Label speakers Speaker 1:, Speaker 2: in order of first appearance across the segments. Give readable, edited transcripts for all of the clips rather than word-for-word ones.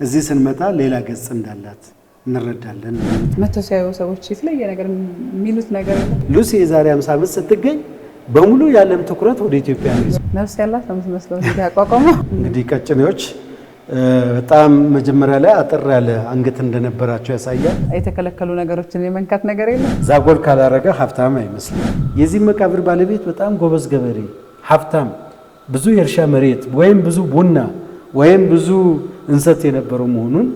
Speaker 1: እዚህ ስንመጣ ሌላ ገጽ እንዳላት እንረዳለን።
Speaker 2: መተሳየው ሰዎች የተለየ ነገር የሚሉት ነገር
Speaker 1: ሉሲ የዛሬ 50 ዓመት ስትገኝ በሙሉ ያለም ትኩረት ወደ ኢትዮጵያ ነው።
Speaker 2: ነፍስ ያላት ነው የምትመስለው ያቋቋመ
Speaker 1: እንግዲህ ቀጭኔዎች በጣም መጀመሪያ ላይ አጥር ያለ አንገት እንደነበራቸው ያሳያል።
Speaker 2: የተከለከሉ ነገሮችን የመንካት ነገር የለም።
Speaker 1: ዛጎል ካላረገ ሀብታም አይመስልም። የዚህ መቃብር ባለቤት በጣም ጎበዝ ገበሬ፣ ሀብታም፣ ብዙ የእርሻ መሬት ወይም ብዙ ቡና ወይም ብዙ እንሰት የነበረው መሆኑን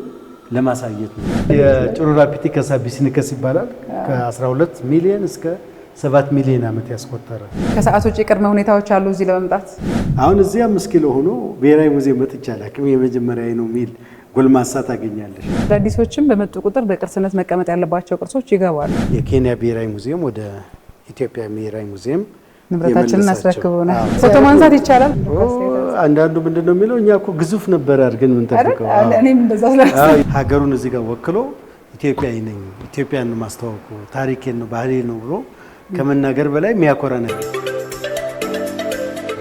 Speaker 1: ለማሳየት ነው። የጭሩራ ፒቲከሳ ቢስኒከስ ይባላል። ከ12 ሚሊዮን እስከ 7 ሚሊዮን ዓመት ያስቆጠረ።
Speaker 2: ከሰዓት ውጪ ቅድመ ሁኔታዎች አሉ እዚህ ለመምጣት።
Speaker 1: አሁን እዚህ 5 ኪሎ ሆኖ ብሔራዊ ሙዚየም መጥቻለሁ። አቅም የመጀመሪያ ነው የሚል ጎልማሳ ታገኛለሽ።
Speaker 2: አዳዲሶችም በመጡ ቁጥር በቅርስነት መቀመጥ ያለባቸው ቅርሶች ይገባሉ።
Speaker 1: የኬንያ ብሔራዊ ሙዚየም ወደ ኢትዮጵያ ብሔራዊ ሙዚየም
Speaker 2: ንብረታችንን አስረክበውናል። ፎቶ ማንሳት ይቻላል።
Speaker 1: አንዳንዱ ምንድነው የሚለው እኛ እኮ ግዙፍ ነበር አድርገን ምን ተፈቀው።
Speaker 2: እኔም እንደዛ ስላልኩ
Speaker 1: ሀገሩን እዚህ ጋር ወክሎ ኢትዮጵያዊ ነኝ፣ ኢትዮጵያን ማስተዋወቁ ታሪኬን ነው ባህሌ ነው ብሎ ከመናገር በላይ የሚያኮራ ነገር።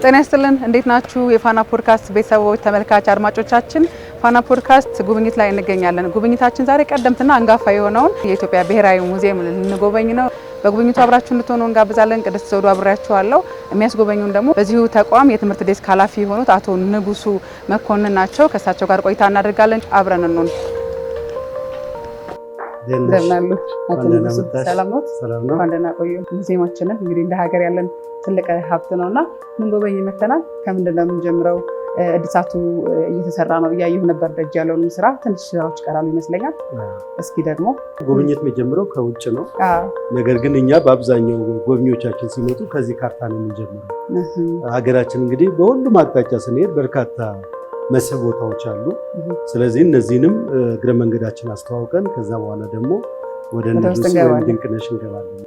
Speaker 2: ጤና ይስጥልን፣ እንዴት ናችሁ? የፋና ፖድካስት ቤተሰቦች ተመልካች አድማጮቻችን፣ ፋና ፖድካስት ጉብኝት ላይ እንገኛለን። ጉብኝታችን ዛሬ ቀደምትና አንጋፋ የሆነውን የኢትዮጵያ ብሔራዊ ሙዚየም ልንጎበኝ ነው። በጉብኝቱ አብራችሁ እንድትሆኑ እንጋብዛለን። ቅድስት ዘውዱ አብሬያችኋለሁ። የሚያስጎበኙን ደግሞ በዚሁ ተቋም የትምህርት ዴስክ ኃላፊ የሆኑት አቶ ንጉሱ መኮንን ናቸው። ከእሳቸው ጋር ቆይታ እናደርጋለን። አብረን እንሁን። እንደምናሉ አቶ ንጉሱ ሰላም ነው? እንደና ቆዩ። ሙዚየማችንን እንግዲህ እንደ ሀገር ያለን ትልቅ ሀብት ነውና ምን ጎበኝ መተናል። ከምንድን ነው የምንጀምረው? እድሳቱ እየተሰራ ነው እያየሁ ነበር። ደጅ ያለውን ስራ ትንሽ ስራዎች ቀራሉ ይመስለኛል። እስኪ ደግሞ
Speaker 1: ጉብኝት የሚጀምረው ከውጭ ነው። ነገር ግን እኛ በአብዛኛው ጎብኚዎቻችን ሲመጡ ከዚህ ካርታ ነው የምንጀምረው። ሀገራችን እንግዲህ በሁሉም አቅጣጫ ስንሄድ በርካታ መስህብ ቦታዎች አሉ። ስለዚህ እነዚህንም እግረ መንገዳችን አስተዋውቀን ከዛ በኋላ ደግሞ ወደ ንጉስ ወይም ድንቅነሽ እንገባለን።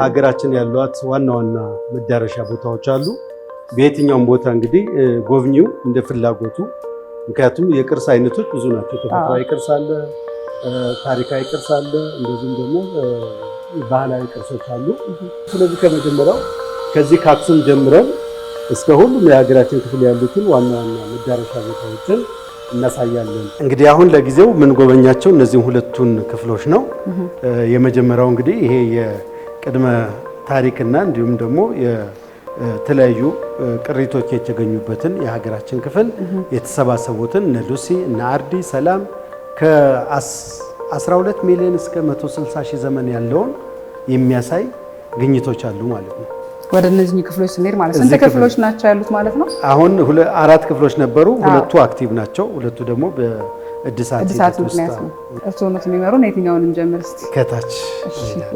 Speaker 1: ሀገራችን ያሏት ዋና ዋና መዳረሻ ቦታዎች አሉ። በየትኛውም ቦታ እንግዲህ ጎብኚው እንደ ፍላጎቱ፣ ምክንያቱም የቅርስ አይነቶች ብዙ ናቸው። ተፈጥሯዊ ቅርስ አለ፣ ታሪካዊ ቅርስ አለ፣ እንደዚሁም ደግሞ ባህላዊ ቅርሶች አሉ። ስለዚህ ከመጀመሪያው ከዚህ ከአክሱም ጀምረን እስከ ሁሉም የሀገራችን ክፍል ያሉትን ዋና ዋና መዳረሻ ቦታዎችን እናሳያለን። እንግዲህ አሁን ለጊዜው ምን ጎበኛቸው እነዚህን ሁለቱን ክፍሎች ነው። የመጀመሪያው እንግዲህ ይሄ የቅድመ ታሪክና እንዲሁም ደግሞ የተለያዩ ቅሪቶች የተገኙበትን የሀገራችን ክፍል የተሰባሰቡትን እነ ሉሲ እነ አርዲ ሰላም ከ12 ሚሊዮን እስከ 160 ሺህ ዘመን ያለውን የሚያሳይ ግኝቶች አሉ ማለት ነው።
Speaker 2: ወደ እነዚህ ክፍሎች ስንሄድ ማለት ስንት ክፍሎች ናቸው ያሉት ማለት ነው?
Speaker 1: አሁን 4 ክፍሎች ነበሩ። ሁለቱ አክቲቭ ናቸው፣ ሁለቱ ደግሞ በእድሳት
Speaker 2: ውስጥ ነው። እርስዎ ነው የሚመሩን። የትኛውን እንጀምር እስቲ?
Speaker 1: ከታች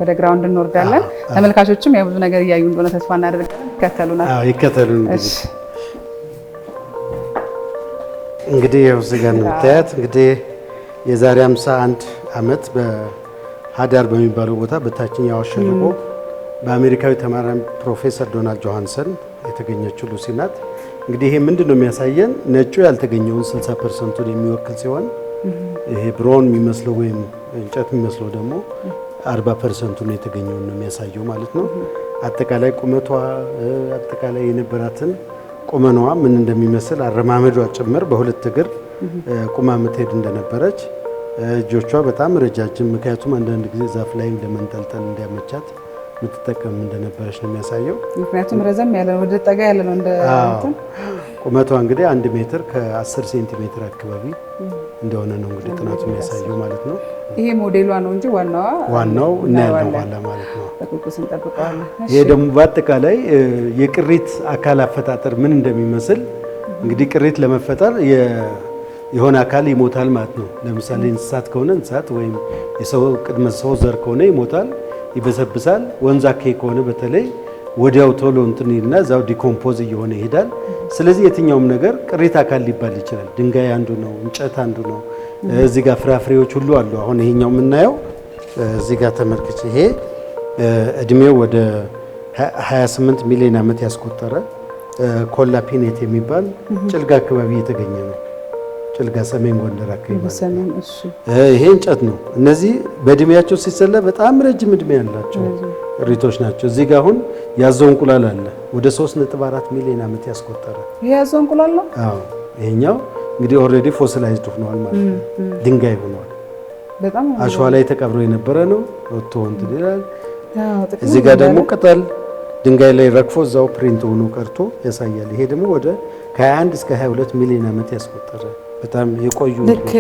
Speaker 2: ወደ ግራውንድ እንወርዳለን። ተመልካቾችም ያው ብዙ ነገር እያዩ እንደሆነ ተስፋ እናደርጋለን። ይከተሉናል።
Speaker 1: ይከተሉን። እንግዲህ ያው እዚህ ጋር የምታያት እንግዲህ የዛሬ 51 ዓመት በሃዳር በሚባለው ቦታ በታችኛው አዋሽ ሸለቆ በአሜሪካዊ ተመራማሪ ፕሮፌሰር ዶናልድ ጆሃንሰን የተገኘችው ሉሲ ናት። እንግዲህ ይሄ ምንድነው የሚያሳየን? ነጩ ያልተገኘውን 60% የሚወክል ሲሆን ይሄ ብሮን የሚመስለው ወይም እንጨት የሚመስለው ደግሞ 40% የተገኘውን ነው የሚያሳየው ማለት ነው። አጠቃላይ ቁመቷ አጠቃላይ የነበራትን ቁመኗ ምን እንደሚመስል አረማመዷ ጭምር በሁለት እግር ቁማ የምትሄድ እንደነበረች፣ እጆቿ በጣም ረጃጅም፣ ምክንያቱም አንዳንድ ጊዜ ዛፍ ላይ ለመንጠልጠል እንዲያመቻት ምትጠቀም እንደነበረች ነው የሚያሳየው።
Speaker 2: ምክንያቱም ረዘም ያለ ወደ ጠጋ ያለ ነው እንደ
Speaker 1: ቁመቷ እንግዲህ 1 ሜትር ከ10 ሴንቲሜትር አካባቢ እንደሆነ ነው እንግዲህ ጥናቱ የሚያሳየው ማለት ነው።
Speaker 2: ይሄ ሞዴሏ ነው እንጂ ዋናው
Speaker 1: እናያለን በኋላ ማለት ነው።
Speaker 2: በቁጥጥር እንጠብቀዋለን።
Speaker 1: ይሄ ደግሞ በአጠቃላይ የቅሪት አካል አፈጣጠር ምን እንደሚመስል እንግዲህ ቅሪት ለመፈጠር የሆነ አካል ይሞታል ማለት ነው። ለምሳሌ እንስሳት ከሆነ እንስሳት ወይም የሰው ቅድመ ሰው ዘር ከሆነ ይሞታል፣ ይበሰብሳል። ወንዝ አካባቢ ከሆነ በተለይ ወዲያው ቶሎ እንትን ይልና እዛው ዲኮምፖዝ እየሆነ ይሄዳል። ስለዚህ የትኛውም ነገር ቅሪት አካል ሊባል ይችላል። ድንጋይ አንዱ ነው፣ እንጨት አንዱ ነው። እዚህ ጋር ፍራፍሬዎች ሁሉ አሉ። አሁን ይሄኛው የምናየው እዚህ ጋር ተመልክቼ ይሄ እድሜው ወደ 28 ሚሊዮን ዓመት ያስቆጠረ ኮላ ፒኔት የሚባል ጭልጋ አካባቢ የተገኘ ነው። ጭልጋ ሰሜን ጎንደር አካባቢ ይሄ እንጨት ነው። እነዚህ በእድሜያቸው ሲሰላ በጣም ረጅም እድሜ ያላቸው ቅሪቶች ናቸው። እዚህ ጋር አሁን ያዘው እንቁላል አለ ወደ 3.4 ሚሊዮን ዓመት ያስቆጠረ።
Speaker 2: ይሄ ያዘው እንቁላል ነው?
Speaker 1: አዎ። ይሄኛው እንግዲህ ኦልሬዲ ፎሲላይዝድ ሆኗል ማለት ነው። ድንጋይ ሆኗል።
Speaker 2: በጣም
Speaker 1: አሸዋ ላይ ተቀብሮ የነበረ ነው ወጥቶ እንትን ይላል። እዚህ ጋር ደግሞ ቅጠል ድንጋይ ላይ ረግፎ እዛው ፕሪንት ሆኖ ቀርቶ ያሳያል። ይሄ ደግሞ ወደ ከ21 እስከ 22 ሚሊዮን ዓመት ያስቆጠረ በጣም የቆዩ
Speaker 2: ልክ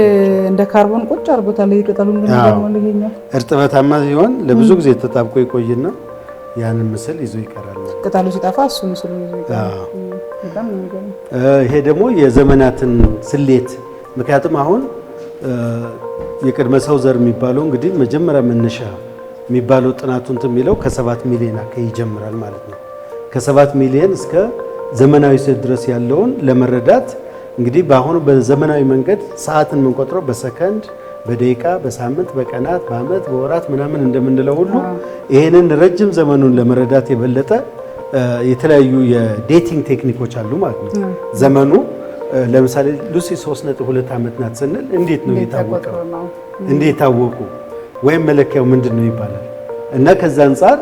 Speaker 2: እንደ ካርቦን ቁጭ አድርጎታል። ቅጠሉን ግን ይሄኛው
Speaker 1: እርጥበታማ ሲሆን ለብዙ ጊዜ ተጣብቆ ይቆይና ያንን ምስል ይዞ ይቀራል።
Speaker 2: ቅጠሉ ሲጠፋ እሱ ምስሉ ይዞ ይቀራል።
Speaker 1: ይሄ ደግሞ የዘመናትን ስሌት ምክንያቱም አሁን የቅድመ ሰው ዘር የሚባለው እንግዲህ መጀመሪያ መነሻ የሚባለው ጥናቱን እንትን የሚለው ከ7 ሚሊዮን አካባቢ ይጀምራል ማለት ነው። ከ7 ሚሊዮን እስከ ዘመናዊ ሰው ድረስ ያለውን ለመረዳት እንግዲህ በአሁኑ በዘመናዊ መንገድ ሰዓትን የምንቆጥረው በሰከንድ፣ በደቂቃ፣ በሳምንት፣ በቀናት፣ በአመት፣ በወራት ምናምን እንደምንለው ሁሉ ይሄንን ረጅም ዘመኑን ለመረዳት የበለጠ የተለያዩ የዴቲንግ ቴክኒኮች አሉ ማለት ነው። ዘመኑ ለምሳሌ ሉሲ 3.2 ዓመት ናት ስንል እንዴት ነው የታወቀው? እንዴት ታወቁ? ወይም መለኪያው ምንድን ነው ይባላል። እና ከዛ አንፃር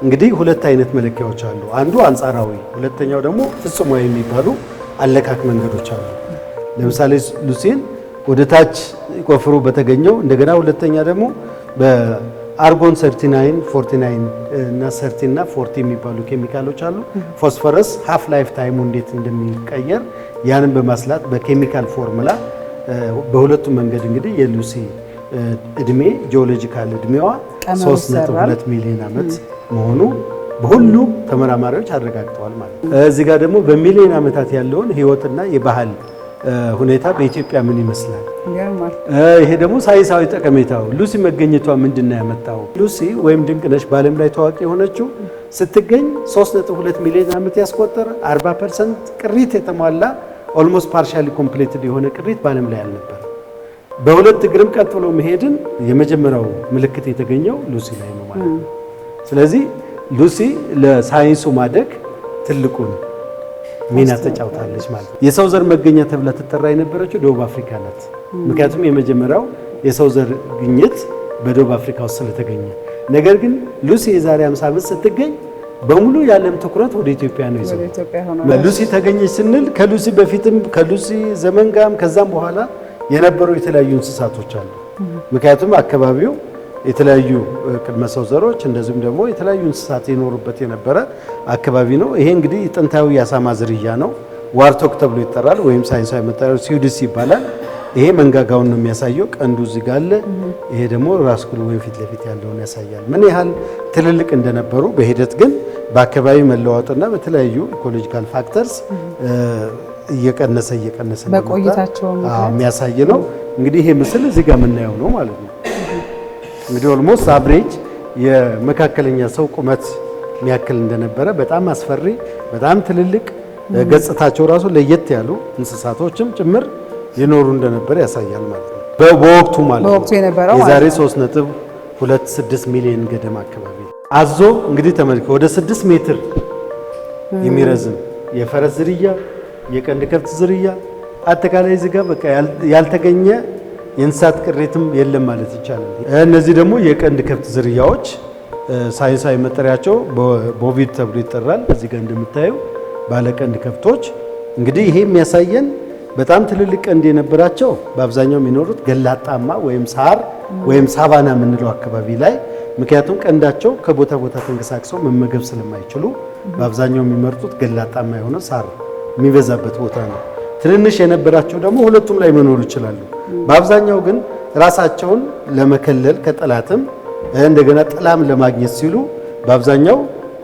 Speaker 1: እንግዲህ ሁለት አይነት መለኪያዎች አሉ። አንዱ አንጻራዊ፣ ሁለተኛው ደግሞ ፍጹማዊ የሚባሉ አለካክ መንገዶች አሉ። ለምሳሌ ሉሲን ወደ ታች ቆፍሮ በተገኘው እንደገና ሁለተኛ ደግሞ በአርጎን 39 49 እና 30 እና 40 የሚባሉ ኬሚካሎች አሉ። ፎስፈረስ ሃፍ ላይፍ ታይሙ እንዴት እንደሚቀየር ያንን በማስላት በኬሚካል ፎርሙላ በሁለቱም መንገድ እንግዲህ የሉሲ እድሜ ጂኦሎጂካል እድሜዋ 3.2 ሚሊዮን ዓመት መሆኑ በሁሉም ተመራማሪዎች አረጋግጠዋል ማለት ነው። እዚህ ጋር ደግሞ በሚሊዮን ዓመታት ያለውን ህይወትና የባህል ሁኔታ በኢትዮጵያ ምን ይመስላል? ይሄ ደግሞ ሳይንሳዊ ጠቀሜታው ሉሲ መገኘቷ ምንድነው ያመጣው? ሉሲ ወይም ድንቅነሽ በዓለም ላይ ታዋቂ የሆነችው ስትገኝ 3.2 ሚሊዮን ዓመት ያስቆጠረ 40% ቅሪት የተሟላ ኦልሞስት ፓርሻሊ ኮምፕሊትድ የሆነ ቅሪት በዓለም ላይ አልነበረ። በሁለት እግርም ቀጥ ብሎ መሄድን የመጀመሪያው ምልክት የተገኘው ሉሲ ላይ ነው ማለት ነው። ስለዚህ ሉሲ ለሳይንሱ ማደግ ትልቁን ሚና ተጫውታለች ማለት ነው። የሰው ዘር መገኛ ተብላ ትጠራ የነበረችው ደቡብ አፍሪካ ናት። ምክንያቱም የመጀመሪያው የሰው ዘር ግኝት በደቡብ አፍሪካ ውስጥ ስለተገኘ። ነገር ግን ሉሲ የዛሬ 50 ዓመት ስትገኝ በሙሉ የዓለም ትኩረት ወደ ኢትዮጵያ ነው ይዘው። ሉሲ ተገኘች ስንል ከሉሲ በፊትም ከሉሲ ዘመን ጋርም ከዛም በኋላ የነበሩ የተለያዩ እንስሳቶች አሉ። ምክንያቱም አካባቢው የተለያዩ ቅድመ ሰው ዘሮች እንደዚሁም ደግሞ የተለያዩ እንስሳት የኖሩበት የነበረ አካባቢ ነው። ይሄ እንግዲህ ጥንታዊ የአሳማ ዝርያ ነው። ዋርቶክ ተብሎ ይጠራል ወይም ሳይንሳዊ መጠሪያው ሲዩዲስ ይባላል። ይሄ መንጋጋውን ነው የሚያሳየው። ቀንዱ እዚህ ጋር አለ። ይሄ ደግሞ ራስ ቅሉ ወይም ፊት ለፊት ያለውን ያሳያል። ምን ያህል ትልልቅ እንደነበሩ በሂደት ግን በአካባቢ መለዋወጥና በተለያዩ ኢኮሎጂካል ፋክተርስ እየቀነሰ
Speaker 2: በቆይታቸው
Speaker 1: የሚያሳይ ነው። እንግዲህ ይሄ ምስል እዚህ ጋር የምናየው ነው ማለት ነው። እንግዲህ ኦልሞስት አብሬጅ የመካከለኛ ሰው ቁመት የሚያክል እንደነበረ በጣም አስፈሪ በጣም ትልልቅ ገጽታቸው ራሱ ለየት ያሉ እንስሳቶችም ጭምር ይኖሩ እንደነበረ ያሳያል ማለት ነው። በወቅቱ ማለት ነው የዛሬ 3.26 ሚሊዮን ገደማ አካባቢ አዞ እንግዲህ ተመልከው ወደ 6 ሜትር የሚረዝም የፈረስ ዝርያ የቀንድ ከብት ዝርያ አጠቃላይ እዚህ ጋር በቃ ያልተገኘ የእንስሳት ቅሪትም የለም ማለት ይቻላል። እነዚህ ደግሞ የቀንድ ከብት ዝርያዎች ሳይንሳዊ መጠሪያቸው ቦቪድ ተብሎ ይጠራል። እዚህ ጋር እንደምታዩ ባለቀንድ ከብቶች እንግዲህ ይሄ የሚያሳየን በጣም ትልልቅ ቀንድ የነበራቸው በአብዛኛው የሚኖሩት ገላጣማ ወይም ሳር ወይም ሳቫና የምንለው አካባቢ ላይ፣ ምክንያቱም ቀንዳቸው ከቦታ ቦታ ተንቀሳቅሰው መመገብ ስለማይችሉ በአብዛኛው የሚመርጡት ገላጣማ የሆነ ሳር የሚበዛበት ቦታ ነው። ትንንሽ የነበራቸው ደግሞ ሁለቱም ላይ መኖር ይችላሉ። በአብዛኛው ግን ራሳቸውን ለመከለል ከጠላትም እንደገና ጥላም ለማግኘት ሲሉ በአብዛኛው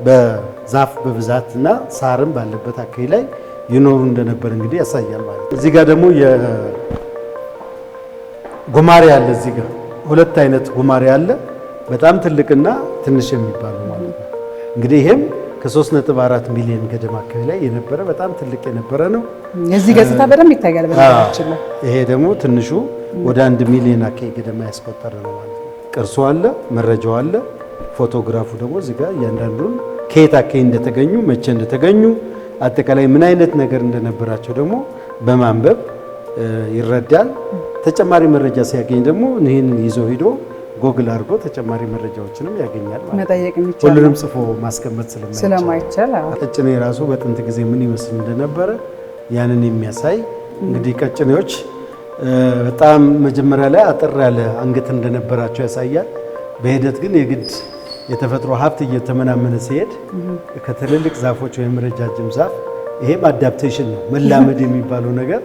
Speaker 1: በዛፍ በብዛትና ሳርም ባለበት አካባቢ ላይ ይኖሩ እንደነበር እንግዲህ ያሳያል ማለት ነው። እዚህ ጋር ደግሞ ጉማሬ አለ። እዚህ ጋር ሁለት አይነት ጉማሬ አለ፣ በጣም ትልቅና ትንሽ የሚባሉ ማለት ነው። እንግዲህ ይሄም ከ3.4 ሚሊዮን ገደማ አካባቢ ላይ የነበረ በጣም ትልቅ የነበረ ነው።
Speaker 2: የዚህ ገጽታ በደንብ ይታያል በነገራችን ላይ።
Speaker 1: ይሄ ደግሞ ትንሹ ወደ 1 ሚሊዮን አካባቢ ገደማ ያስቆጠረ ነው ማለት ነው። ቅርሱ አለ፣ መረጃው አለ፣ ፎቶግራፉ ደግሞ እዚህ ጋር እያንዳንዱን ከየት አካባቢ እንደተገኙ መቼ እንደተገኙ አጠቃላይ ምን አይነት ነገር እንደነበራቸው ደግሞ በማንበብ ይረዳል። ተጨማሪ መረጃ ሲያገኝ ደግሞ ይህን ይዞ ሄዶ ጎግል አድርጎ ተጨማሪ መረጃዎችንም ያገኛል ማለት ነው።
Speaker 2: መጠየቅ የሚቻል
Speaker 1: ሁሉንም ጽፎ ማስቀመጥ
Speaker 2: ስለማይቻል
Speaker 1: ቀጭኔ ራሱ በጥንት ጊዜ ምን ይመስል እንደነበረ ያንን የሚያሳይ እንግዲህ ቀጭኔዎች በጣም መጀመሪያ ላይ አጠር ያለ አንገት እንደነበራቸው ያሳያል። በሂደት ግን የግድ የተፈጥሮ ሀብት እየተመናመነ ሲሄድ ከትልልቅ ዛፎች ወይም ረጃጅም ዛፍ ይሄም አዳፕቴሽን ነው መላመድ የሚባለው ነገር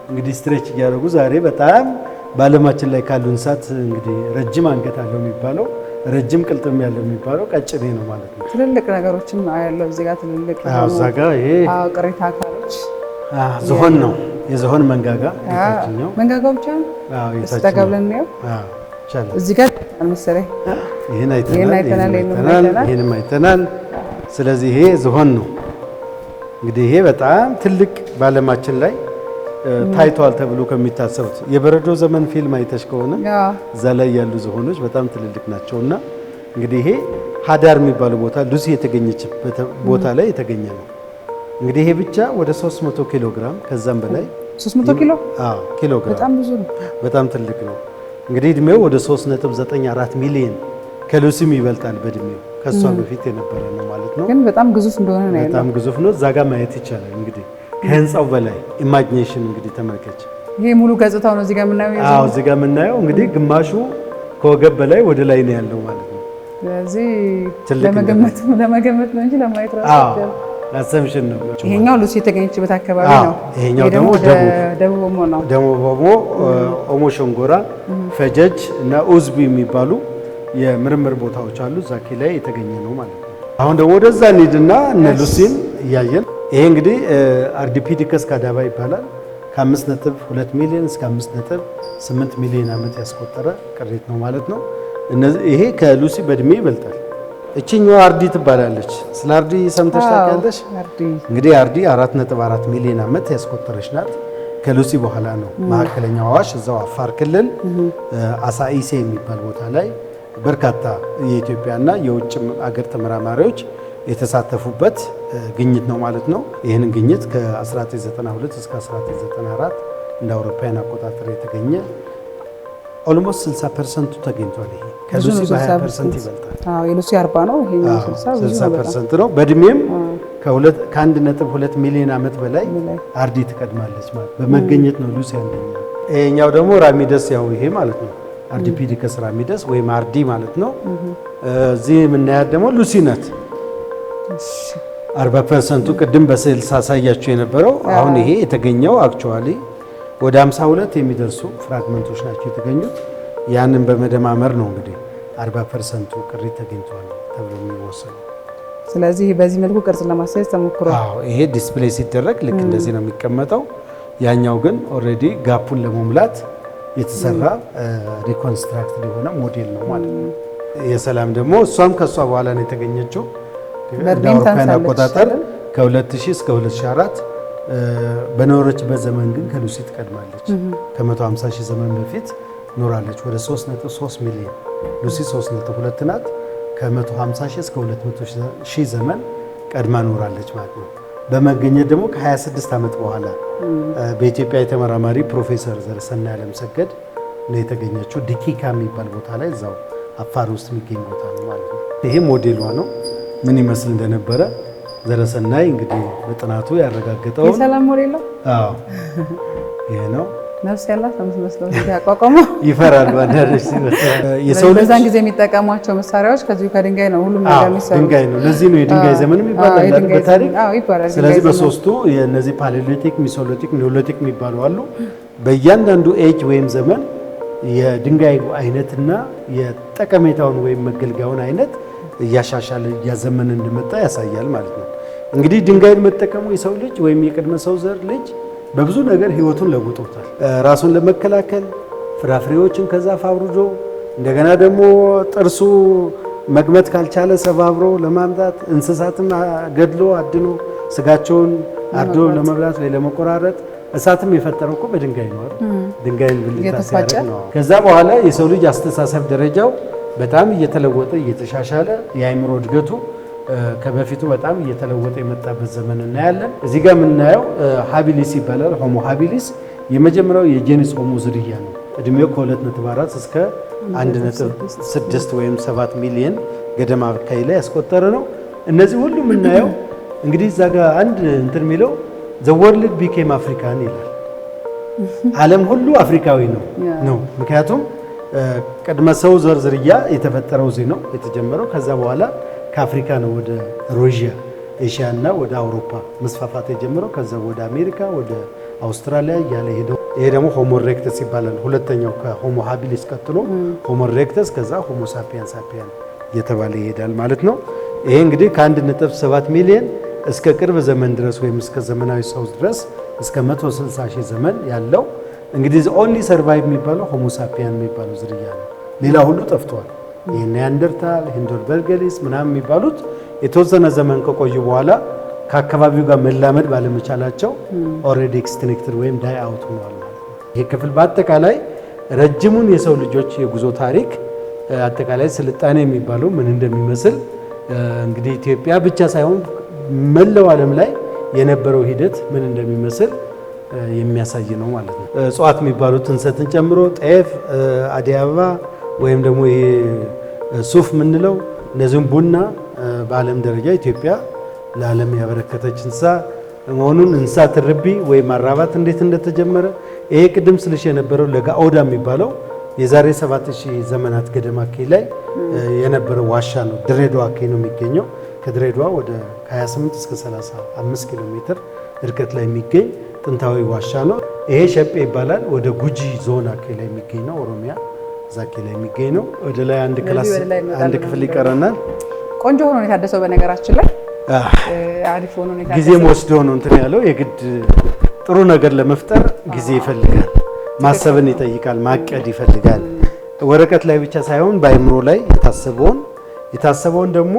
Speaker 1: እንግዲህ ስትሬች እያደረጉ ዛሬ በጣም በዓለማችን ላይ ካሉ እንስሳት እንግዲህ ረጅም አንገት አለው የሚባለው ረጅም ቅልጥም ያለው የሚባለው ቀጭኔ ነው ማለት ነው።
Speaker 2: ትልልቅ ነገሮችን ያለው እዚህ ጋር ትልልቅ
Speaker 1: እዛ ጋር ይሄ
Speaker 2: ቅሪተ አካሎች
Speaker 1: ዝሆን ነው። የዝሆን መንጋጋ የታችኛው
Speaker 2: መንጋጋው ብቻ ነው። ተስተጋብለን ነው እዚህ ጋር መሰለኝ።
Speaker 1: ይሄን አይተናል፣ ይሄንም አይተናል። ስለዚህ ይሄ ዝሆን ነው እንግዲህ ይሄ በጣም ትልቅ በዓለማችን ላይ ታይቷል ተብሎ ከሚታሰቡት የበረዶ ዘመን ፊልም አይተሽ ከሆነ እዛ ላይ ያሉ ዝሆኖች በጣም ትልልቅ ናቸውና እንግዲህ ይሄ ሀዳር የሚባለው ቦታ ሉሲ የተገኘችበት ቦታ ላይ የተገኘ ነው። እንግዲህ ይሄ ብቻ ወደ 300 ኪሎ ግራም ከዛም በላይ
Speaker 2: 300 ኪሎ
Speaker 1: ኪሎ ግራም
Speaker 2: በጣም ብዙ ነው።
Speaker 1: በጣም ትልቅ ነው። እንግዲህ እድሜው ወደ 3.94 ሚሊዮን ከሉሲም ይበልጣል በእድሜው ከሷ በፊት የነበረ ነው ማለት ነው።
Speaker 2: ግን በጣም ግዙፍ እንደሆነ ነው ያለው።
Speaker 1: በጣም ግዙፍ ነው። እዛ ጋር ማየት ይቻላል እንግዲህ ከህንጻው በላይ ኢማጂኔሽን እንግዲህ ተመልከች።
Speaker 2: ይሄ ሙሉ ገጽታው ነው እዚህ ጋር የምናየው።
Speaker 1: እዚህ ጋር የምናየው እንግዲህ ግማሹ ከወገብ በላይ ወደ ላይ ነው ያለው ማለት ነው።
Speaker 2: ስለዚህ ለመገመት ነው እንጂ ለማየት ራሱ
Speaker 1: አሰምሽን ነው።
Speaker 2: ይሄኛው ሉሲ የተገኘችበት አካባቢ ነው።
Speaker 1: ይሄኛው ደግሞ
Speaker 2: ደቡብ ኦሞ ነው።
Speaker 1: ደቡብ ኦሞ ኦሞ ሸንጎራ፣ ፈጀጅ እና ኡዝቢ የሚባሉ የምርምር ቦታዎች አሉ። ዛኪ ላይ የተገኘ ነው ማለት ነው። አሁን ደግሞ ወደዛ እንሂድና እነ ሉሲን እያየን ይሄ እንግዲህ አርዲፒዲከስ ካዳባ ይባላል። ከ5.2 ሚሊዮን እስከ 5.8 ሚሊዮን ዓመት ያስቆጠረ ቅሪት ነው ማለት ነው። ይሄ ከሉሲ በእድሜ ይበልጣል። እቺኛዋ አርዲ ትባላለች። ስለ አርዲ ሰምተሽ ታውቂያለሽ? እንግዲህ አርዲ 4.4 ሚሊዮን ዓመት ያስቆጠረች ናት። ከሉሲ በኋላ ነው መካከለኛው አዋሽ እዛው አፋር ክልል አሳኢሴ የሚባል ቦታ ላይ በርካታ የኢትዮጵያና የውጭ አገር ተመራማሪዎች የተሳተፉበት ግኝት ነው ማለት ነው። ይህንን ግኝት ከ1992 እስከ 1994 እንደ አውሮፓውያን አቆጣጠር የተገኘ ኦልሞስት 60% ተገኝቷል። ይሄ ከሉሲ በ20% ይበልጣል።
Speaker 2: የሉሲ 40 ነው፣ ይሄኛው
Speaker 1: 60% ነው። በእድሜም ከ1.2 ሚሊዮን ዓመት በላይ አርዲ ትቀድማለች ማለት በመገኘት ነው ሉሲ አንደኛ። ይሄኛው ደግሞ ራሚደስ ያው ይሄ ማለት ነው አርዲፒዲከስ ራሚደስ ወይም አርዲ ማለት ነው። እዚህ የምናያት ደግሞ ሉሲ ናት። 40% ቅድም በስዕል ሳሳያችሁ የነበረው አሁን ይሄ የተገኘው አክቹዋሊ ወደ 52 የሚደርሱ ፍራግመንቶች ናቸው የተገኙት። ያንን በመደማመር ነው እንግዲህ 40% ቅሪት ተገኝቷል ተብሎ የሚወሰነው።
Speaker 2: ስለዚህ በዚህ መልኩ ቅርጽ ለማሳየት ተሞክሯል።
Speaker 1: ይሄ ዲስፕሌይ ሲደረግ ልክ እንደዚህ ነው የሚቀመጠው። ያኛው ግን ኦልሬዲ ጋፑን ለመሙላት የተሰራ ሪኮንስትራክት የሆነ ሞዴል ነው ማለት ነው። የሰላም ደግሞ እሷም ከሷ በኋላ ነው የተገኘችው። እንደ አውሮፓውያን አቆጣጠር ከ2000 እስከ 2004 በኖረችበት ዘመን ግን ከሉሲ ትቀድማለች። ከ150 ሺህ ዘመን በፊት ኖራለች። ወደ 3.3 ሚሊዮን ሉሲ 3.2 ናት። ከ150 ሺህ እስከ 200 ሺህ ዘመን ቀድማ ኖራለች ማለት ነው። በመገኘት ደግሞ ከ26 ዓመት በኋላ በኢትዮጵያ የተመራማሪ ፕሮፌሰር ዘረሰናይ አለምሰገድ ነው የተገኘችው። ዲኪካ የሚባል ቦታ ላይ እዛው አፋር ውስጥ የሚገኝ ቦታ ነው ማለት ነው። ይሄ ሞዴሏ ነው። ምን ይመስል እንደነበረ ዘረሰናይ እንግዲህ በጥናቱ ያረጋገጠው
Speaker 2: የሰላም ሞዴል ነው።
Speaker 1: ይሄ ነው።
Speaker 2: ነፍስ ያላት ነው የምትመስለው። ያቋቋመው
Speaker 1: ይፈራል ባዳረሽ
Speaker 2: የሰው ልጅ በዛን ጊዜ የሚጠቀሟቸው መሳሪያዎች ከዚሁ ከድንጋይ ነው ሁሉም ነገር የሚሰሩት።
Speaker 1: ድንጋይ ነው። ለዚህ ነው የድንጋይ ዘመን የሚባለው በታሪክ። ስለዚህ በሶስቱ የነዚህ ፓሌሊቲክ፣ ሚሶሊቲክ፣ ኒዮሊቲክ የሚባሉ አሉ። በእያንዳንዱ ኤጅ ወይም ዘመን የድንጋይ አይነትና የጠቀሜታውን ወይም መገልገያውን አይነት እያሻሻለ እያዘመነ እንደመጣ ያሳያል ማለት ነው። እንግዲህ ድንጋይን መጠቀሙ የሰው ልጅ ወይም የቅድመ ሰው ዘር ልጅ በብዙ ነገር ህይወቱን ለውጦታል። ራሱን ለመከላከል ፍራፍሬዎችን ከዛፍ አውርዶ እንደገና ደግሞ ጥርሱ መግመት ካልቻለ ሰባብሮ ለማምጣት እንስሳትን ገድሎ አድኖ ስጋቸውን አርዶ ለመብላት ወይ ለመቆራረጥ እሳትም የፈጠረው እኮ በድንጋይ ነው አይደል? ድንጋይን ብልታ ሲያደርግ ነው። ከዛ በኋላ የሰው ልጅ አስተሳሰብ ደረጃው በጣም እየተለወጠ እየተሻሻለ የአእምሮ እድገቱ ከበፊቱ በጣም እየተለወጠ የመጣበት ዘመን እናያለን። እዚህ ጋር የምናየው ሃቢሊስ ይባላል። ሆሞ ሃቢሊስ የመጀመሪያው የጄኒስ ሆሞ ዝርያ ነው። እድሜው ከ2.4 እስከ 1.6 ወይም 7 ሚሊዮን ገደማ አካባቢ ላይ ያስቆጠረ ነው። እነዚህ ሁሉ የምናየው እንግዲህ እዛ ጋር አንድ እንትን የሚለው ዘ ወርልድ ቢኬም አፍሪካን ይላል። ዓለም ሁሉ አፍሪካዊ ነው። ምክንያቱም ቅድመ ሰው ዘር ዝርያ የተፈጠረው እዚህ ነው የተጀመረው። ከዛ በኋላ ከአፍሪካ ነው ወደ ሮዥያ ኤሽያ እና ወደ አውሮፓ መስፋፋት የጀመረው። ከዛ ወደ አሜሪካ ወደ አውስትራሊያ እያለ ሄደው ይሄ ደግሞ ሆሞ ኢሬክተስ ይባላል። ሁለተኛው ከሆሞ ሃቢሊስ ቀጥሎ ሆሞ ኢሬክተስ ከዛ ሆሞ ሳፒያን እየተባለ ይሄዳል ማለት ነው። ይሄ እንግዲህ ከ1.7 ሚሊዮን እስከ ቅርብ ዘመን ድረስ ወይም እስከ ዘመናዊ ሰው ድረስ እስከ 160 ሺህ ዘመን ያለው እንግዲህ ኦንሊ ሰርቫይቭ የሚባለው ሆሞ ሳፒያን የሚባለው ዝርያ ነው። ሌላ ሁሉ ጠፍቷል። ይሄ ኒያንደርታል፣ ሂንዶልበርገሊስ ምናምን የሚባሉት የተወሰነ ዘመን ከቆዩ በኋላ ከአካባቢው ጋር መላመድ ባለመቻላቸው ኦልሬዲ ኤክስቲንክትድ ወይም ዳይ አውት ሆነዋል ማለት ነው። ይሄ ክፍል በአጠቃላይ ረጅሙን የሰው ልጆች የጉዞ ታሪክ አጠቃላይ ስልጣኔ የሚባለው ምን እንደሚመስል እንግዲህ ኢትዮጵያ ብቻ ሳይሆን መላው ዓለም ላይ የነበረው ሂደት ምን እንደሚመስል የሚያሳይ ነው ማለት ነው። እጽዋት የሚባሉት እንሰትን ጨምሮ ጤፍ፣ አደይ አበባ ወይም ደግሞ ይሄ ሱፍ የምንለው እነዚህም ቡና በዓለም ደረጃ ኢትዮጵያ ለዓለም ያበረከተች እንስሳ መሆኑን እንስሳት ርቢ ወይም ማራባት እንዴት እንደተጀመረ ይሄ ቅድም ስልሽ የነበረው ለጋኦዳ የሚባለው የዛሬ 7000 ዘመናት ገደማ አካባቢ ላይ የነበረው ዋሻ ነው። ድሬዳዋ አካባቢ ነው የሚገኘው። ከድሬዳዋ ወደ 28 እስከ 35 ኪሎ ሜትር ርቀት ላይ የሚገኝ ጥንታዊ ዋሻ ነው። ይሄ ሸጴ ይባላል። ወደ ጉጂ ዞን አካባቢ ላይ የሚገኝ ነው። ኦሮሚያ እዛ አካባቢ ላይ የሚገኝ ነው። ወደ ላይ አንድ ክፍል ይቀረናል።
Speaker 2: ቆንጆ ሆኖ ነው የታደሰው። በነገራችን ላይ አሪፍ ሆኖ ነው የታደሰው።
Speaker 1: ጊዜም ወስዶ ነው እንትን ያለው። የግድ ጥሩ ነገር ለመፍጠር ጊዜ ይፈልጋል፣ ማሰብን ይጠይቃል፣ ማቀድ ይፈልጋል። ወረቀት ላይ ብቻ ሳይሆን በአይምሮ ላይ የታሰበውን ደግሞ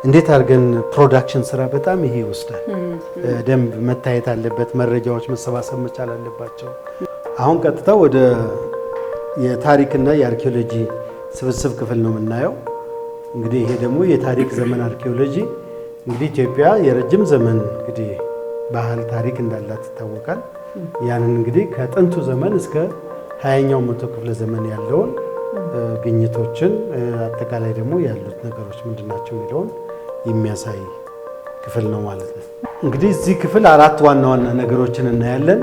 Speaker 1: እንዴት አድርገን ፕሮዳክሽን ስራ በጣም ይሄ ይወስዳል። ደንብ መታየት አለበት፣ መረጃዎች መሰባሰብ መቻል አለባቸው። አሁን ቀጥታ ወደ የታሪክና የአርኪኦሎጂ ስብስብ ክፍል ነው የምናየው። እንግዲህ ይሄ ደግሞ የታሪክ ዘመን አርኪኦሎጂ እንግዲህ ኢትዮጵያ የረጅም ዘመን እንግዲህ ባህል ታሪክ እንዳላት ይታወቃል። ያንን እንግዲህ ከጥንቱ ዘመን እስከ 20ኛው መቶ ክፍለ ዘመን ያለውን ግኝቶችን አጠቃላይ ደግሞ ያሉት ነገሮች ምንድናቸው የሚለውን የሚያሳይ ክፍል ነው ማለት ነው። እንግዲህ እዚህ ክፍል 4 ዋና ዋና ነገሮችን እናያለን።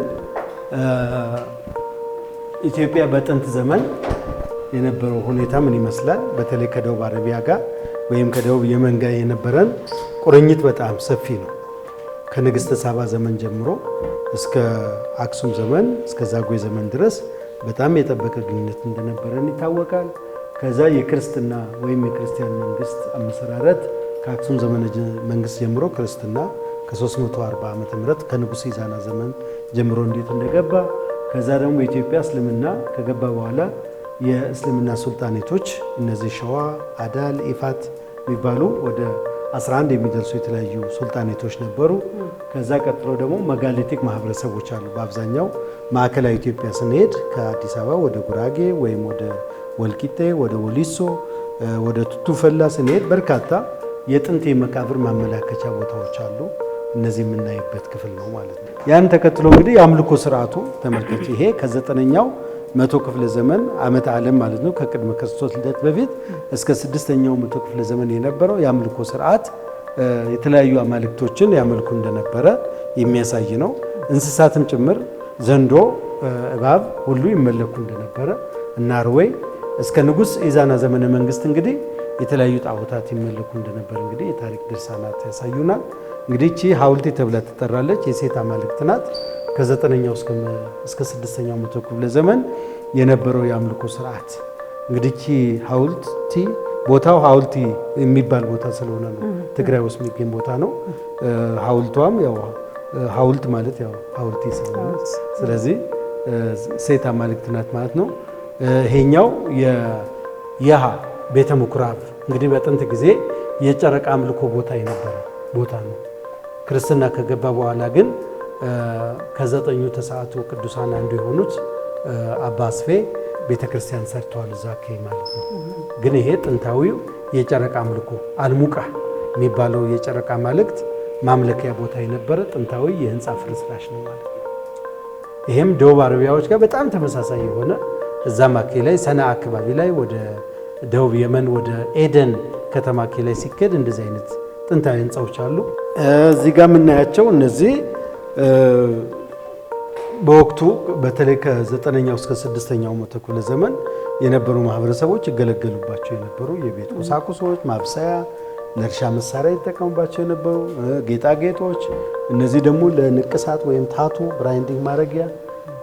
Speaker 1: ኢትዮጵያ በጥንት ዘመን የነበረው ሁኔታ ምን ይመስላል? በተለይ ከደቡብ አረቢያ ጋር ወይም ከደቡብ የመን ጋር የነበረን ቁርኝት በጣም ሰፊ ነው። ከንግሥተ ሳባ ዘመን ጀምሮ እስከ አክሱም ዘመን እስከ ዛጉዌ ዘመን ድረስ በጣም የጠበቀ ግንኙነት እንደነበረን ይታወቃል። ከዛ የክርስትና ወይም የክርስቲያን መንግስት አመሰራረት ከአክሱም ዘመነ መንግስት ጀምሮ ክርስትና ከ340 ዓመተ ምህረት ከንጉሥ ኢዛና ዘመን ጀምሮ እንዴት እንደገባ፣ ከዛ ደግሞ የኢትዮጵያ እስልምና ከገባ በኋላ የእስልምና ሱልጣኔቶች እነዚህ ሸዋ፣ አዳል፣ ኢፋት የሚባሉ ወደ 11 የሚደርሱ የተለያዩ ሱልጣኔቶች ነበሩ። ከዛ ቀጥሎ ደግሞ መጋሊቲክ ማህበረሰቦች አሉ። በአብዛኛው ማዕከላዊ ኢትዮጵያ ስንሄድ ከአዲስ አበባ ወደ ጉራጌ ወይም ወደ ወልቂጤ፣ ወደ ወሊሶ፣ ወደ ቱቱፈላ ስንሄድ በርካታ የጥንት የመቃብር ማመላከቻ ቦታዎች አሉ። እነዚህ የምናይበት ክፍል ነው ማለት ነው። ያን ተከትሎ እንግዲህ የአምልኮ ስርዓቱ ተመልከች። ይሄ ከ9ኛው መቶ ክፍለ ዘመን ዓመተ ዓለም ማለት ነው ከቅድመ ክርስቶስ ልደት በፊት እስከ 6ኛው መቶ ክፍለ ዘመን የነበረው የአምልኮ ስርዓት የተለያዩ አማልክቶችን ያመልኩ እንደነበረ የሚያሳይ ነው። እንስሳትም ጭምር ዘንዶ፣ እባብ ሁሉ ይመለኩ እንደነበረ እና አርዌ እስከ ንጉሥ ኢዛና ዘመነ መንግስት እንግዲህ የተለያዩ ጣዖታት ይመለኩ እንደነበር እንግዲህ የታሪክ ድርሳናት ያሳዩናል። እንግዲህ እቺ ሐውልቲ ተብላ ትጠራለች። የሴት አማልክት ናት። ከ9ኛው እስከ 6ኛው መቶ ክፍለ ዘመን የነበረው የአምልኮ ስርዓት እንግዲህ እቺ ሐውልቲ ቦታው ሐውልቲ የሚባል ቦታ ስለሆነ ነው። ትግራይ ውስጥ የሚገኝ ቦታ ነው። ሐውልቷም ያው ሐውልት ማለት ያው ሐውልቲ ስለሆነ ስለዚህ ሴት አማልክት ናት ማለት ነው። ይሄኛው የያሃ ቤተ ምኩራብ እንግዲህ በጥንት ጊዜ የጨረቃ አምልኮ ቦታ የነበረ ቦታ ነው። ክርስትና ከገባ በኋላ ግን ከ9ኙ ተሰዓቱ ቅዱሳን አንዱ የሆኑት አባ አስፌ ቤተ ክርስቲያን ሰርተዋል እዛ አካባቢ ማለት ነው። ግን ይሄ ጥንታዊው የጨረቃ አምልኮ አልሙቃ የሚባለው የጨረቃ ማለክት ማምለኪያ ቦታ የነበረ ጥንታዊ የህንፃ ፍርስራሽ ነው ማለት ነው። ይሄም ደቡብ አረቢያዎች ጋር በጣም ተመሳሳይ የሆነ እዛም አካባቢ ላይ ሰና አካባቢ ላይ ወደ ደቡብ የመን ወደ ኤደን ከተማ አካባቢ ላይ ሲከድ እንደዚህ አይነት ጥንታዊ ህንፃዎች አሉ። እዚህ ጋር የምናያቸው እነዚህ በወቅቱ በተለይ ከ9ኛው እስከ 6ኛው መቶ ክፍለ ዘመን የነበሩ ማህበረሰቦች ይገለገሉባቸው የነበሩ የቤት ቁሳቁሶች፣ ማብሰያ፣ ለእርሻ መሳሪያ ይጠቀሙባቸው የነበሩ ጌጣጌጦች፣ እነዚህ ደግሞ ለንቅሳት ወይም ታቱ ብራይንዲንግ ማድረጊያ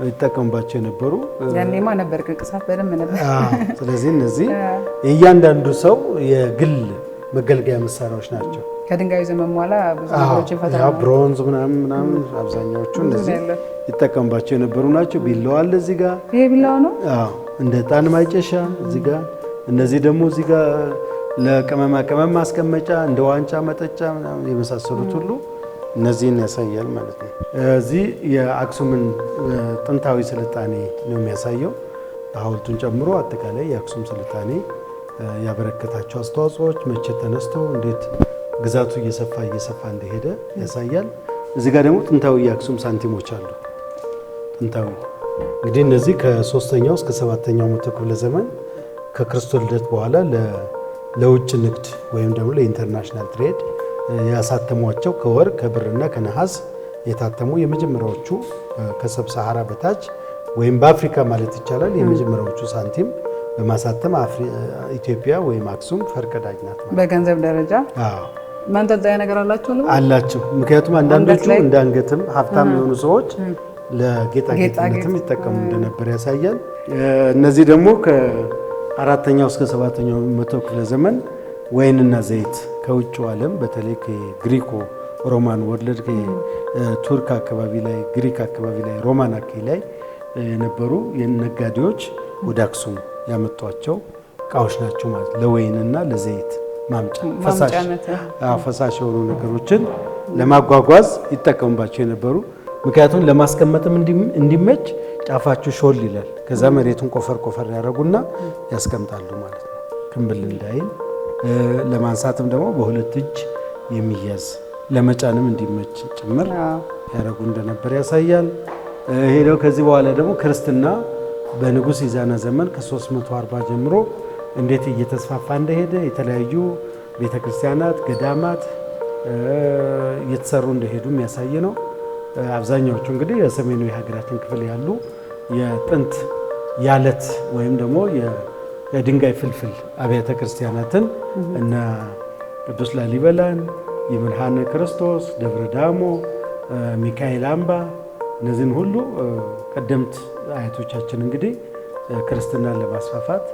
Speaker 1: ይጠቀሙባቸው የነበሩ
Speaker 2: ያኔማ ነበር ንቅሳት በደንብ ነበር።
Speaker 1: ስለዚህ እነዚህ የእያንዳንዱ ሰው የግል መገልገያ መሳሪያዎች ናቸው።
Speaker 2: ከድንጋዩ ዘመን በኋላ ብዙ ነገሮች ይፈታሉ።
Speaker 1: ብሮንዝ ምናምን አብዛኛዎቹ እንደዚህ ይጠቀሙባቸው የነበሩ ናቸው። ቢላዋ አለ እዚህ ጋር።
Speaker 2: ይሄ ቢላዋ ነው።
Speaker 1: እንደ ዕጣን ማጨሻ እዚህ ጋር። እነዚህ ደግሞ እዚህ ጋር ለቅመማ ቅመም ማስቀመጫ እንደ ዋንጫ መጠጫ የመሳሰሉት ሁሉ እነዚህን ያሳያል ማለት ነው። እዚህ የአክሱምን ጥንታዊ ስልጣኔ ነው የሚያሳየው። ሐውልቱን ጨምሮ አጠቃላይ የአክሱም ስልጣኔ ያበረከታቸው አስተዋጽኦዎች መቼ ተነስተው እንዴት ግዛቱ እየሰፋ እንደሄደ ያሳያል። እዚህ ጋር ደግሞ ጥንታዊ የአክሱም ሳንቲሞች አሉ። ጥንታዊ እንግዲህ እነዚህ ከ3ኛው እስከ 7ኛው መቶ ክፍለ ዘመን ከክርስቶስ ልደት በኋላ ለውጭ ንግድ ወይም ደግሞ ለኢንተርናሽናል ትሬድ ያሳተሟቸው ከወርቅ ከብርና ከነሐስ የታተሙ የመጀመሪያዎቹ ከሰብ ሰሃራ በታች ወይም በአፍሪካ ማለት ይቻላል የመጀመሪያዎቹ ሳንቲም በማሳተም ኢትዮጵያ ወይም አክሱም ፈርቀዳጅ ናት።
Speaker 2: በገንዘብ ደረጃ ማንጠልጠያ ነገር
Speaker 1: አላቸው። ምክንያቱም አንዳንዶቹ እንደ አንገትም ሀብታም የሆኑ ሰዎች ለጌጣጌጥነትም ይጠቀሙ እንደነበር ያሳያል። እነዚህ ደግሞ ከ4ኛው እስከ 7ኛው መቶ ክፍለ ዘመን ወይንና ዘይት ከውጭው ዓለም በተለይ ከግሪኮ ሮማን ወርልድ ቱርክ አካባቢ ላይ ግሪክ አካባቢ ላይ ሮማን አካባቢ ላይ የነበሩ የነጋዴዎች ወደ አክሱም ያመጧቸው እቃዎች ናቸው ማለት ለወይንና ለዘይት ማምጫ ፈሳሽ የሆኑ ነገሮችን ለማጓጓዝ ይጠቀሙባቸው የነበሩ። ምክንያቱም ለማስቀመጥም እንዲመች ጫፋቸው ሾል ይላል። ከዛ መሬቱን ቆፈር ያደርጉና ያስቀምጣሉ ማለት ነው። ክምብል እንዳይል ለማንሳትም ደግሞ በሁለት እጅ የሚያዝ ለመጫንም እንዲመች ጭምር ያደርጉ እንደነበር ያሳያል። ሄደው ከዚህ በኋላ ደግሞ ክርስትና በንጉሥ ኢዛና ዘመን ከ340 ጀምሮ እንዴት እየተስፋፋ እንደሄደ የተለያዩ ቤተክርስቲያናት፣ ገዳማት እየተሰሩ እንደሄዱ የሚያሳይ ነው። አብዛኛዎቹ እንግዲህ የሰሜኑ የሀገራችን ክፍል ያሉ የጥንት ያለት ወይም ደግሞ የድንጋይ ፍልፍል አብያተ ክርስቲያናትን እነ ቅዱስ ላሊበላን፣ የመድኃኔ ክርስቶስ፣ ደብረ ዳሞ፣ ሚካኤል አምባ እነዚህን ሁሉ ቀደምት አያቶቻችን እንግዲህ ክርስትናን ለማስፋፋት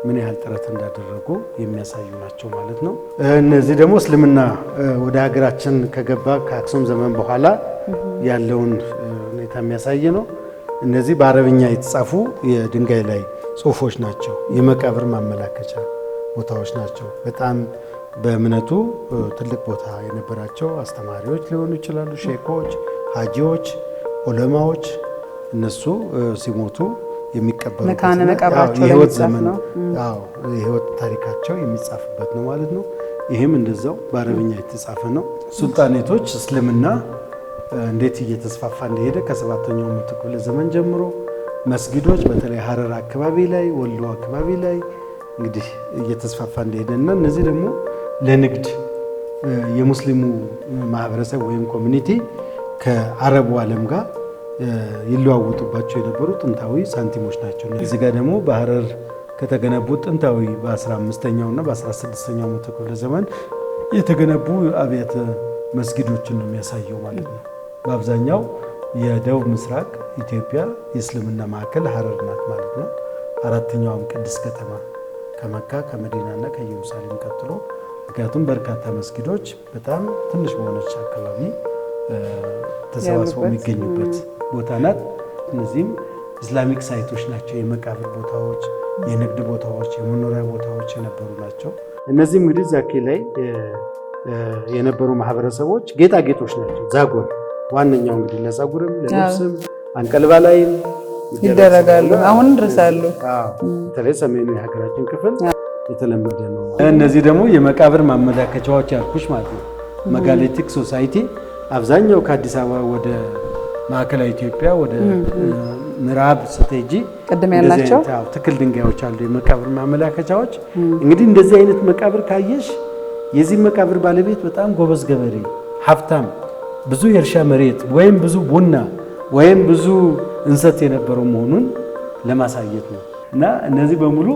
Speaker 1: ምን ያህል ጥረት እንዳደረጉ የሚያሳዩ ናቸው ማለት ነው። እነዚህ ደግሞ እስልምና ወደ ሀገራችን ከገባ ከአክሱም ዘመን በኋላ ያለውን ሁኔታ የሚያሳይ ነው። እነዚህ በአረብኛ የተጻፉ የድንጋይ ላይ ጽሑፎች ናቸው። የመቃብር ማመላከቻ ቦታዎች ናቸው። በጣም በእምነቱ ትልቅ ቦታ የነበራቸው አስተማሪዎች ሊሆኑ ይችላሉ። ሼኮች፣ ሀጂዎች፣ ዑለማዎች እነሱ ሲሞቱ የሚቀበሉበት የህይወት ዘመን የህይወት ታሪካቸው የሚጻፍበት ነው ማለት ነው። ይህም እንደዛው በአረብኛ የተጻፈ ነው። ሱልጣኔቶች እስልምና እንዴት እየተስፋፋ እንደሄደ ከ7ኛው መቶ ክፍለ ዘመን ጀምሮ መስጊዶች በተለይ ሀረር አካባቢ ላይ ወሎ አካባቢ ላይ እንግዲህ እየተስፋፋ እንደሄደ እና እነዚህ ደግሞ ለንግድ የሙስሊሙ ማህበረሰብ ወይም ኮሚኒቲ ከአረቡ ዓለም ጋር ይለዋወጡባቸው የነበሩ ጥንታዊ ሳንቲሞች ናቸው። እዚህ ጋር ደግሞ በሀረር ከተገነቡት ጥንታዊ በ15ኛው እና በ16ኛው መቶ ክፍለ ዘመን የተገነቡ አብያተ መስጊዶችን ነው የሚያሳየው ማለት ነው። በአብዛኛው የደቡብ ምስራቅ ኢትዮጵያ የእስልምና ማዕከል ሀረር ናት ማለት ነው። አራተኛውም ቅድስት ከተማ ከመካ ከመዲናና ከኢየሩሳሌም ቀጥሎ፣ ምክንያቱም በርካታ መስጊዶች በጣም ትንሽ በሆነች አካባቢ ተሰባስበው የሚገኙበት ቦታ ናት። እነዚህም ኢስላሚክ ሳይቶች ናቸው። የመቃብር ቦታዎች፣ የንግድ ቦታዎች፣ የመኖሪያ ቦታዎች የነበሩ ናቸው። እነዚህም እንግዲህ ዛኬ ላይ የነበሩ ማህበረሰቦች ጌጣጌጦች ናቸው። ዛጎል ዋነኛው እንግዲህ ለፀጉርም ለልብስም አንቀልባ ላይም
Speaker 2: ይደረጋሉ። አሁን ድረሳሉ።
Speaker 1: በተለይ ሰሜኑ የሀገራችን ክፍል የተለመደ ነው። እነዚህ ደግሞ የመቃብር ማመላከቻዎች ያልኩሽ ማለት ነው። መጋሊቲክ ሶሳይቲ አብዛኛው ከአዲስ አበባ ወደ ማዕከላዊ ኢትዮጵያ ወደ ምዕራብ ስትሄጂ
Speaker 2: ቅድም ያላቸው
Speaker 1: ትክል ድንጋዮች አሉ፣ የመቃብር ማመላከቻዎች። እንግዲህ እንደዚህ አይነት መቃብር ካየሽ የዚህ መቃብር ባለቤት በጣም ጎበዝ ገበሬ፣ ሀብታም፣ ብዙ የእርሻ መሬት ወይም ብዙ ቡና ወይም ብዙ እንሰት የነበረው መሆኑን ለማሳየት ነው። እና እነዚህ በሙሉ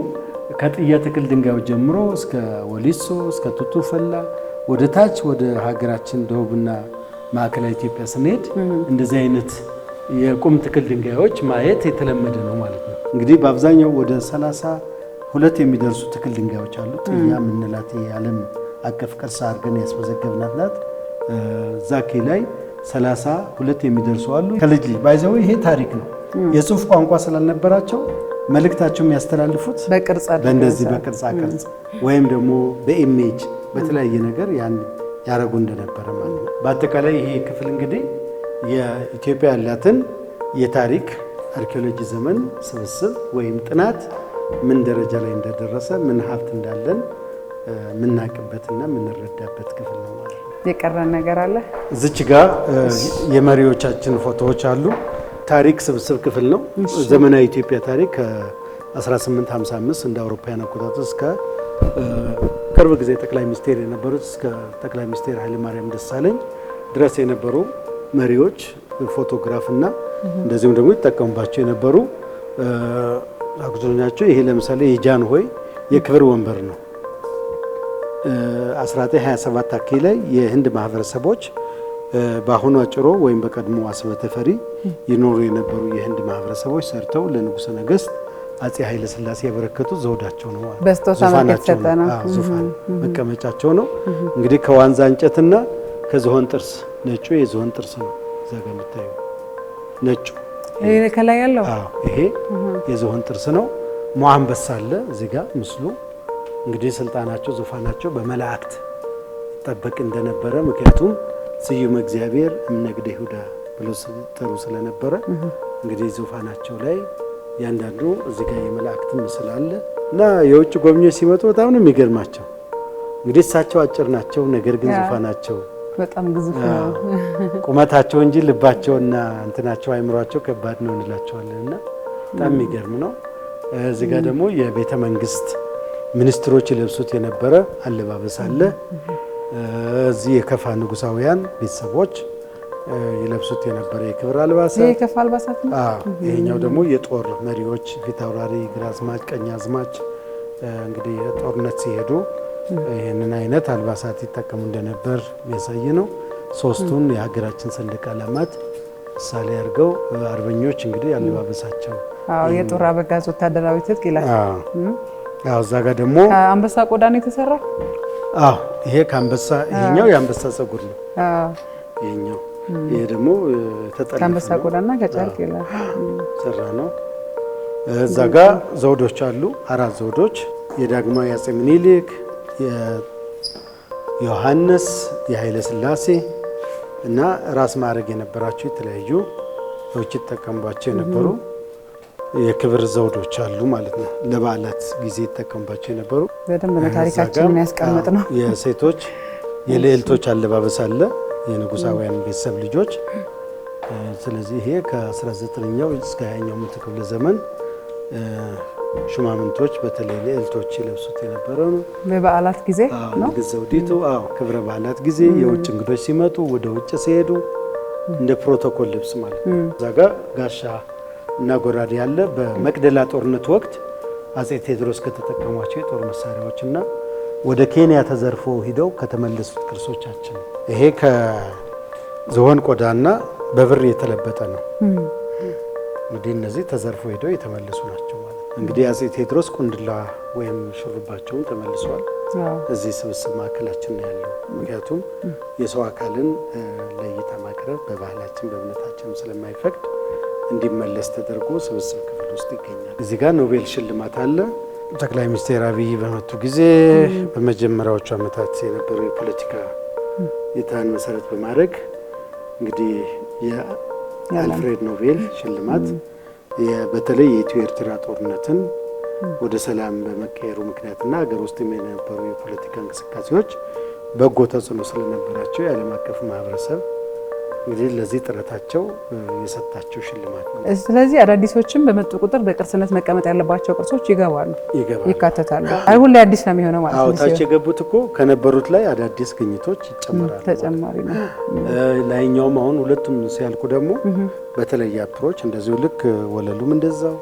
Speaker 1: ከጥያ ትክል ድንጋዮች ጀምሮ እስከ ወሊሶ እስከ ቱቱ ፈላ ወደ ታች ወደ ሀገራችን ደቡብና ማዕከላዊ ኢትዮጵያ ስንሄድ እንደዚህ አይነት የቁም ትክል ድንጋዮች ማየት የተለመደ ነው ማለት ነው። እንግዲህ በአብዛኛው ወደ 32 የሚደርሱ ትክል ድንጋዮች አሉ። ጥያ የምንላት የዓለም አቀፍ ቅርስ አድርገን ያስመዘገብናት ናት። ዛኬ ላይ 32 የሚደርሱ አሉ። ከልጅ ልጅ ባይዘው ይሄ ታሪክ ነው። የጽሁፍ ቋንቋ ስላልነበራቸው መልእክታቸው የሚያስተላልፉት በእንደዚህ በቅርጻ ቅርጽ ወይም ደግሞ በኢሜጅ በተለያየ ነገር ያን ያረጉ እንደነበረ ማለት ነው። በአጠቃላይ ይሄ ክፍል እንግዲህ የኢትዮጵያ ያላትን የታሪክ አርኪኦሎጂ ዘመን ስብስብ ወይም ጥናት ምን ደረጃ ላይ እንደደረሰ ምን ሀብት እንዳለን ምናቅበትና ምንረዳበት ክፍል ነው ማለት ነው።
Speaker 2: የቀረን ነገር አለ።
Speaker 1: እዚች ጋር የመሪዎቻችን ፎቶዎች አሉ። ታሪክ ስብስብ ክፍል ነው። ዘመናዊ ኢትዮጵያ ታሪክ ከ1855 እንደ አውሮፓውያን አቆጣጠር እስከ ቅርብ ጊዜ ጠቅላይ ሚኒስቴር የነበሩት እስከ ጠቅላይ ሚኒስቴር ኃይለማርያም ደሳለኝ ድረስ የነበሩ መሪዎች ፎቶግራፍና እንደዚሁም ደግሞ ይጠቀሙባቸው የነበሩ አክቶኛቸው። ይሄ ለምሳሌ የጃንሆይ የክብር ወንበር ነው። 1927 አካባቢ ላይ የህንድ ማህበረሰቦች በአሁኑ አጭሮ ወይም በቀድሞ አስበ ተፈሪ ይኖሩ የነበሩ የህንድ ማህበረሰቦች ሰርተው ለንጉሠ ነገሥት አጼ ኃይለ ሥላሴ ያበረከቱት ዘውዳቸው ነው። ዙፋን መቀመጫቸው ነው። እንግዲህ ከዋንዛ እንጨትና ከዝሆን ጥርስ ነጩ የዝሆን ጥርስ ነው። እዛ ጋር የምታየው ነጩ
Speaker 2: ይሄ ከላይ ያለው
Speaker 1: ይሄ የዝሆን ጥርስ ነው። ሞአንበሳ አለ እዚህ ጋር ምስሉ። እንግዲህ ስልጣናቸው ዙፋናቸው በመላእክት ይጠበቅ እንደነበረ ምክንያቱም ስዩም እግዚአብሔር እምነግደ ይሁዳ ብሎ ጥሩ ስለነበረ እንግዲህ ዙፋናቸው ላይ ያንዳንዱ እዚህ ጋር የመላእክት ምስል አለ እና የውጭ ጎብኚዎች ሲመጡ በጣም ነው የሚገርማቸው። እንግዲህ እሳቸው አጭር ናቸው፣ ነገር ግን ዙፋናቸው
Speaker 2: በጣም ግዙፍ ነው።
Speaker 1: ቁመታቸው እንጂ ልባቸውና እንትናቸው አይምሯቸው ከባድ ነው እንላቸዋለን እና በጣም የሚገርም ነው። እዚህ ጋር ደግሞ የቤተ መንግስት ሚኒስትሮች ይለብሱት የነበረ አለባበስ አለ። እዚህ የከፋ ንጉሳውያን ቤተሰቦች ይለብሱት የነበረ የክብር አልባሳት
Speaker 2: የከፋ አልባሳት ነው።
Speaker 1: ይሄኛው ደግሞ የጦር መሪዎች ፊታውራሪ፣ ግራዝማች፣ ቀኛዝማች እንግዲህ የጦርነት ሲሄዱ ይህንን አይነት አልባሳት ይጠቀሙ እንደነበር የሚያሳይ ነው። ሶስቱን የሀገራችን ሰንደቅ ዓላማት ምሳሌ አድርገው አርበኞች እንግዲህ አለባበሳቸው
Speaker 2: የጦር አበጋዝ ወታደራዊ ትጥቅ ይላል።
Speaker 1: እዛ ጋር ደግሞ
Speaker 2: አንበሳ ቆዳ ነው የተሰራው።
Speaker 1: ይሄ ከአንበሳ ይሄኛው የአንበሳ ፀጉር ነው። ይሄኛው ይሄ ደግሞ ተጠለፈ
Speaker 2: ከአንበሳ ቆዳና ከጨርቅ ይላል
Speaker 1: ሰራ ነው። እዛ ጋር ዘውዶች አሉ፣ 4 ዘውዶች የዳግማዊ አፄ ምኒልክ፣ የዮሐንስ፣ የኃይለ ሥላሴ እና ራስ ማዕረግ የነበራቸው የተለያዩ ሰዎች ይጠቀሙባቸው የነበሩ የክብር ዘውዶች አሉ ማለት ነው። ለበዓላት ጊዜ ይጠቀሙባቸው የነበሩ
Speaker 2: በደንብ ነው ታሪካችንን ያስቀምጥ ነው።
Speaker 1: የሴቶች የልዕልቶች አለባበስ አለ፣ የንጉሳውያን ቤተሰብ ልጆች። ስለዚህ ይሄ ከ19ኛው እስከ 20ኛው ምዕተ ክፍለ ዘመን ሹማምንቶች በተለይ ልዕልቶች ይለብሱት የነበረ ነው።
Speaker 2: በበዓላት ጊዜ ነው
Speaker 1: ዘውዲቱ። ክብረ በዓላት ጊዜ የውጭ እንግዶች ሲመጡ ወደ ውጭ ሲሄዱ እንደ ፕሮቶኮል ልብስ ማለት ነው። እዛ ጋር ጋሻ እና ጎራዴ ያለ በመቅደላ ጦርነት ወቅት አጼ ቴዎድሮስ ከተጠቀሟቸው የጦር መሳሪያዎች እና ወደ ኬንያ ተዘርፎ ሂደው ከተመለሱት ቅርሶቻችን። ይሄ ከዝሆን ቆዳና በብር የተለበጠ ነው። እንግዲህ እነዚህ ተዘርፎ ሂደው የተመለሱ ናቸው ማለት ነው። እንግዲህ አጼ ቴዎድሮስ ቁንድላ ወይም ሹሩባቸውን ተመልሷል። እዚህ ስብስብ ማዕከላችን ነው ያለው። ምክንያቱም የሰው አካልን ለእይታ ማቅረብ በባህላችን በእምነታችን ስለማይፈቅድ እንዲመለስ ተደርጎ ስብስብ ክፍል ውስጥ ይገኛል። እዚህ ጋር ኖቤል ሽልማት አለ። ጠቅላይ ሚኒስትር አብይ በመጡ ጊዜ በመጀመሪያዎቹ ዓመታት የነበረው የፖለቲካ የታን መሰረት በማድረግ እንግዲህ የአልፍሬድ ኖቤል ሽልማት በተለይ የኢትዮ ኤርትራ ጦርነትን ወደ ሰላም በመቀየሩ ምክንያትና ሀገር ውስጥ የነበሩ የፖለቲካ እንቅስቃሴዎች በጎ ተጽዕኖ ስለነበራቸው የዓለም አቀፍ ማህበረሰብ እንግዲህ ለዚህ ጥረታቸው የሰጣቸው ሽልማት ነው።
Speaker 2: ስለዚህ አዳዲሶችም በመጡ ቁጥር በቅርስነት መቀመጥ ያለባቸው ቅርሶች ይገባሉ፣ ይካተታሉ። ሁሌ አዲስ ነው የሚሆነው ማለት ነው።
Speaker 1: ታች የገቡት እኮ ከነበሩት ላይ አዳዲስ ግኝቶች ይጨመራሉ፣
Speaker 2: ተጨማሪ ነው።
Speaker 1: ላይኛውም አሁን ሁለቱም ሲያልቁ ደግሞ በተለየ አፕሮች እንደዚሁ ልክ ወለሉም እንደዛው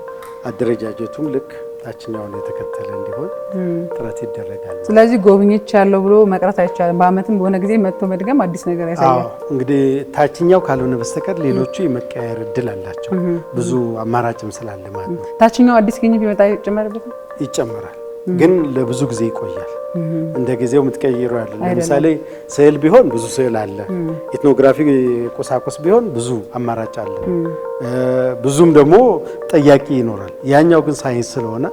Speaker 1: አደረጃጀቱም ልክ ታችኛውን የተከተለ እንዲሆን ጥረት ይደረጋል።
Speaker 2: ስለዚህ ጎብኝች ያለው ብሎ መቅረት አይቻልም። በአመትም በሆነ ጊዜ መጥቶ መድገም አዲስ ነገር ያሳያል።
Speaker 1: እንግዲህ ታችኛው ካልሆነ በስተቀር ሌሎቹ የመቀየር እድል አላቸው፣ ብዙ አማራጭም ስላለ ማለት ነው።
Speaker 2: ታችኛው አዲስ ግኝት ቢመጣ ይጨመርበት
Speaker 1: ይጨመራል፣ ግን ለብዙ ጊዜ ይቆያል። እንደ ጊዜው የምትቀይረው ያለ ለምሳሌ ስዕል ቢሆን ብዙ ስዕል አለ፣ ኢትኖግራፊ ቁሳቁስ ቢሆን ብዙ አማራጭ አለ፣ ብዙም ደግሞ ጠያቂ ይኖራል። ያኛው ግን ሳይንስ ስለሆነ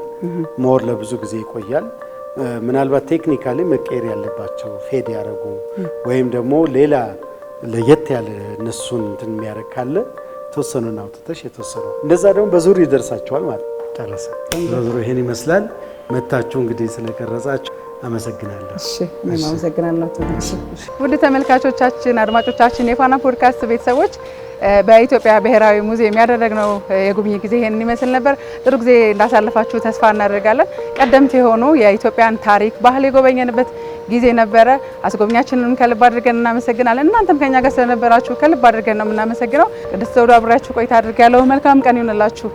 Speaker 1: ሞር ለብዙ ጊዜ ይቆያል። ምናልባት ቴክኒካሊ መቀየር ያለባቸው ፌድ ያደረጉ ወይም ደግሞ ሌላ ለየት ያለ እነሱን እንትን የሚያደርግ ካለ ተወሰኑን አውጥተሽ የተወሰኑ እንደዛ ደግሞ በዙር ይደርሳቸዋል ማለት ጨረሰ። በዙር ይሄን ይመስላል። መታችሁ እንግዲህ ስለቀረጻችሁ አመሰግናለሁ።
Speaker 2: እሺ እኔም አመሰግናለሁ። ውድ ተመልካቾቻችን፣ አድማጮቻችን የፋና ፖድካስት ቤተሰቦች በኢትዮጵያ ብሔራዊ ሙዚየም ያደረግነው የጉብኝት ጊዜ ይሄን ይመስል ነበር። ጥሩ ጊዜ እንዳሳለፋችሁ ተስፋ እናደርጋለን። ቀደምት የሆኑ የኢትዮጵያን ታሪክ፣ ባህል የጎበኘንበት ጊዜ ነበረ። አስጎብኛችንን ከልብ አድርገን እናመሰግናለን። እናንተም ከኛ ጋር ስለነበራችሁ ከልብ አድርገን ነው የምናመሰግነው። ቅድስት ዘውዱ አብራችሁ ቆይታ አድርጋለሁ። መልካም ቀን ይሁንላችሁ።